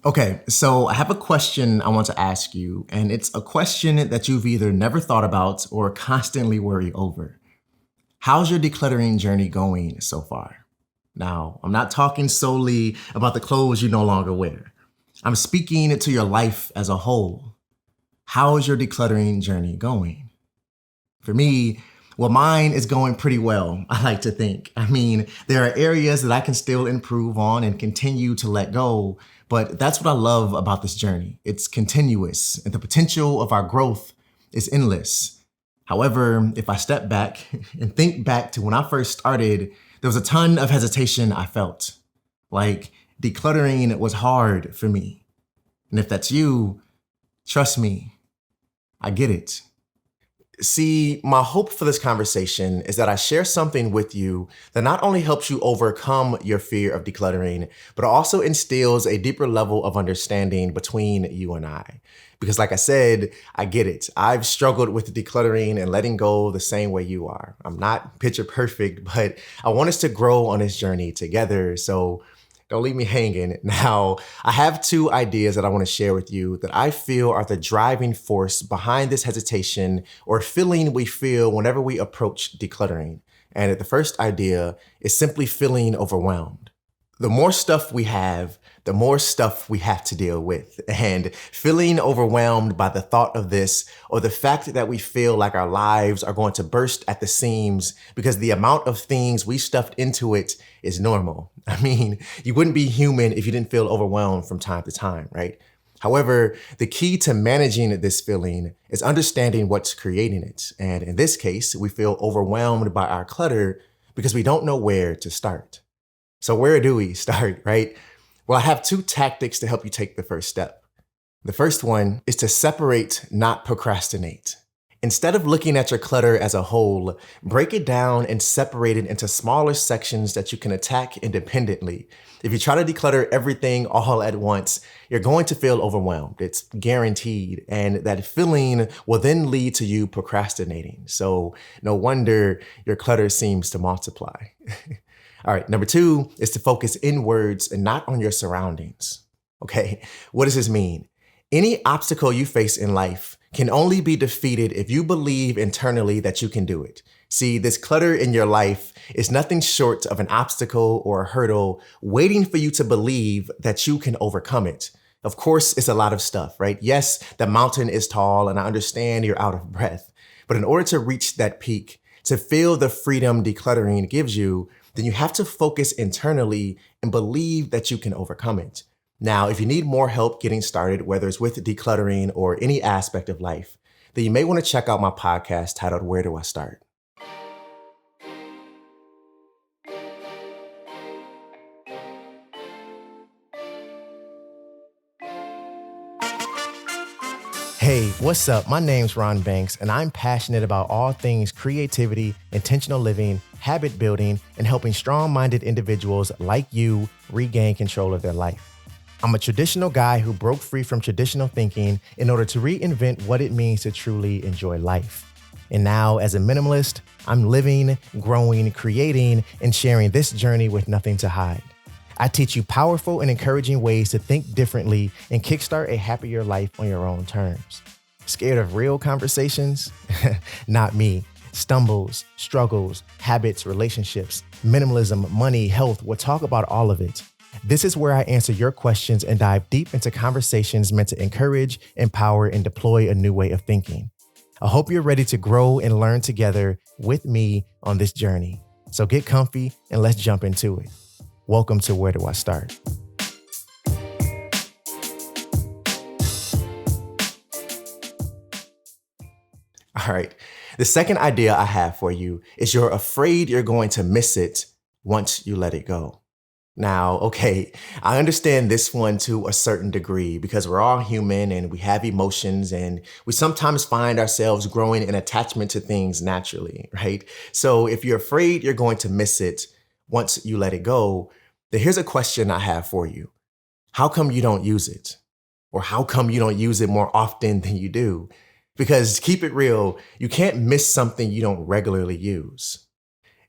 Okay, so I have a question I want to ask you, and it's a question that you've either never thought about or constantly worry over. How's your decluttering journey going so far? Now, I'm not talking solely about the clothes you no longer wear. I'm speaking to your life as a whole. How is your decluttering journey going? For me, well, mine is going pretty well, I like to think. I mean, there are areas that I can still improve on and continue to let go, but that's what I love about this journey. It's continuous, and the potential of our growth is endless. However, if I step back and think back to when I first started, there was a ton of hesitation I felt. Like, decluttering was hard for me. And if that's you, trust me, I get it. See, my hope for this conversation is that I share something with you that not only helps you overcome your fear of decluttering, but also instills a deeper level of understanding between you and I. Because like I said, I get it. I've struggled with decluttering and letting go the same way you are. I'm not picture perfect, but I want us to grow on this journey together. So don't leave me hanging. Now, I have two ideas that I want to share with you that I feel are the driving force behind this hesitation or feeling we feel whenever we approach decluttering. And the first idea is simply feeling overwhelmed. The more stuff we have, the more stuff we have to deal with. And feeling overwhelmed by the thought of this, or the fact that we feel like our lives are going to burst at the seams because the amount of things we stuffed into it is normal. I mean, you wouldn't be human if you didn't feel overwhelmed from time to time, right? However, the key to managing this feeling is understanding what's creating it. And in this case, we feel overwhelmed by our clutter because we don't know where to start. So where do we start, right? Well, I have two tactics to help you take the first step. The first one is to separate, not procrastinate. Instead of looking at your clutter as a whole, break it down and separate it into smaller sections that you can attack independently. If you try to declutter everything all at once, you're going to feel overwhelmed. It's guaranteed. And that feeling will then lead to you procrastinating. So no wonder your clutter seems to multiply. All right, number two is to focus inwards and not on your surroundings. Okay, what does this mean? Any obstacle you face in life can only be defeated if you believe internally that you can do it. See, this clutter in your life is nothing short of an obstacle or a hurdle waiting for you to believe that you can overcome it. Of course, it's a lot of stuff, right? Yes, the mountain is tall and I understand you're out of breath. But in order to reach that peak, to feel the freedom decluttering gives you, then you have to focus internally and believe that you can overcome it. Now, if you need more help getting started, whether it's with decluttering or any aspect of life, then you may want to check out my podcast titled, Where Do I Start? Hey, what's up? My name's Ron Banks, and I'm passionate about all things creativity, intentional living, habit building, and helping strong-minded individuals like you regain control of their life. I'm a traditional guy who broke free from traditional thinking in order to reinvent what it means to truly enjoy life. And now, as a minimalist, I'm living, growing, creating, and sharing this journey with nothing to hide. I teach you powerful and encouraging ways to think differently and kickstart a happier life on your own terms. Scared of real conversations? Not me. Stumbles, struggles, habits, relationships, minimalism, money, health, we'll talk about all of it. This is where I answer your questions and dive deep into conversations meant to encourage, empower, and deploy a new way of thinking. I hope you're ready to grow and learn together with me on this journey. So get comfy and let's jump into it. Welcome to Where Do I Start? All right. The second idea I have for you is you're afraid you're going to miss it once you let it go. Now, okay, I understand this one to a certain degree because we're all human and we have emotions and we sometimes find ourselves growing an attachment to things naturally, right? So if you're afraid you're going to miss it once you let it go, then here's a question I have for you. How come you don't use it? Or how come you don't use it more often than you do? Because keep it real, you can't miss something you don't regularly use.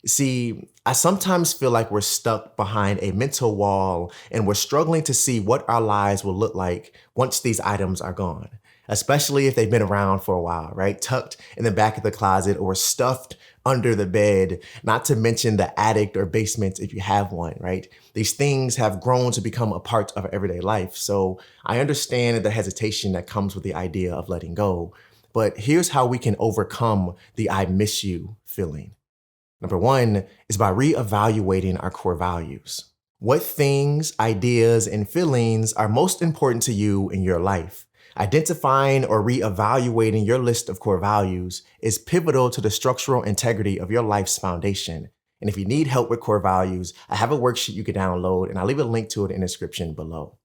See, I sometimes feel like we're stuck behind a mental wall and we're struggling to see what our lives will look like once these items are gone, especially if they've been around for a while, right? Tucked in the back of the closet or stuffed under the bed, not to mention the attic or basement if you have one, right? These things have grown to become a part of our everyday life. So I understand the hesitation that comes with the idea of letting go, but here's how we can overcome the I miss you feeling. Number one is by reevaluating our core values. What things, ideas, and feelings are most important to you in your life? Identifying or reevaluating your list of core values is pivotal to the structural integrity of your life's foundation. And if you need help with core values, I have a worksheet you can download, and I'll leave a link to it in the description below.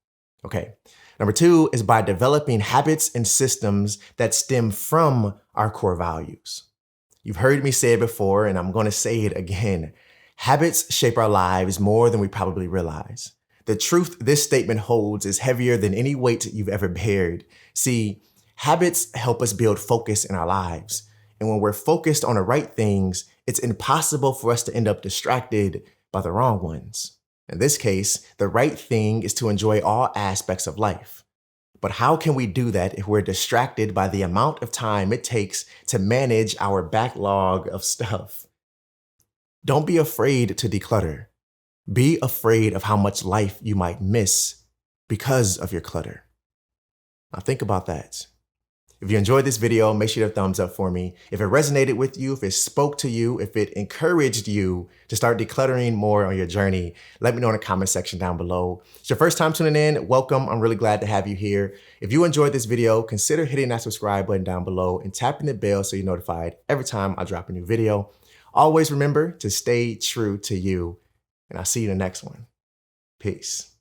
Okay. Number two is by developing habits and systems that stem from our core values. You've heard me say it before, and I'm going to say it again. Habits shape our lives more than we probably realize. The truth this statement holds is heavier than any weight you've ever bared. See, habits help us build focus in our lives. And when we're focused on the right things, it's impossible for us to end up distracted by the wrong ones. In this case, the right thing is to enjoy all aspects of life. But how can we do that if we're distracted by the amount of time it takes to manage our backlog of stuff? Don't be afraid to declutter. Be afraid of how much life you might miss because of your clutter. Now think about that. If you enjoyed this video, make sure to thumbs up for me. If it resonated with you, if it spoke to you, if it encouraged you to start decluttering more on your journey, let me know in the comment section down below. If it's your first time tuning in, welcome. I'm really glad to have you here. If you enjoyed this video, consider hitting that subscribe button down below and tapping the bell so you're notified every time I drop a new video. Always remember to stay true to you, and I'll see you in the next one. Peace.